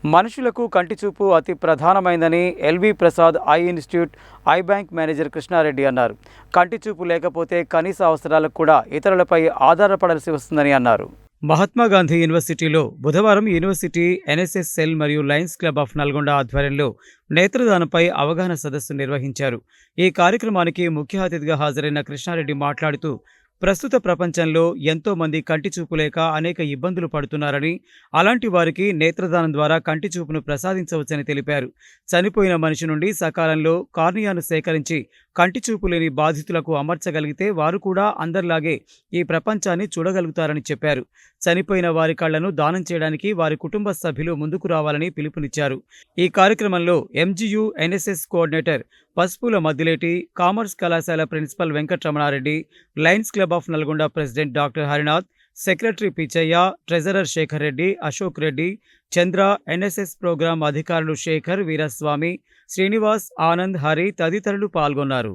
మనుషులకు కంటిచూపు అతి ప్రధానమైందని LV Prasad eye institute eye bank manager Krishnareddy అన్నారు. కంటిచూపు లేకపోతే కనీస అవసరాలకు కూడా ఇతరులపై ఆధారపడాల్సి వస్తుందని అన్నారు. మహాత్మా గాంధీ యూనివర్సిటీలో బుధవారం యూనివర్సిటీ ఎన్ఎస్ఎస్ సెల్ మరియు లయన్స్ క్లబ్ ఆఫ్ నల్గొండ ఆధ్వర్యంలో నేత్రదానంపై అవగాహన సదస్సు నిర్వహించారు. ఈ కార్యక్రమానికి ముఖ్య అతిథిగా హాజరైన కృష్ణారెడ్డి మాట్లాడుతూ, ప్రస్తుత ప్రపంచంలో ఎంతో మంది కంటి చూపు లేక అనేక ఇబ్బందులు పడుతున్నారని, అలాంటి వారికి నేత్రదానం ద్వారా కంటి చూపును ప్రసాదించవచ్చని తెలిపారు. చనిపోయిన మనిషి నుండి సకాలంలో కార్నియాను సేకరించి కంటి చూపు లేని బాధితులకు అమర్చగలిగితే వారు కూడా అందరిలాగే ఈ ప్రపంచాన్ని చూడగలుగుతారని చెప్పారు. చనిపోయిన వారి కళ్లను దానం చేయడానికి వారి కుటుంబ సభ్యులు ముందుకు రావాలని పిలుపునిచ్చారు. ఈ కార్యక్రమంలో MGU NSS coordinator Pasupula Maddileti, commerce కళాశాల principal Venkataramana Reddy, lions club of Nalgonda president doctor Harinath, secretary Pichaiah, treasurer Shekar Reddy, Ashok Reddy, Chandra, NSS programme అధికారులు శేఖర్, వీరస్వామి, శ్రీనివాస్, ఆనంద్, హరి తదితరులు పాల్గొన్నారు.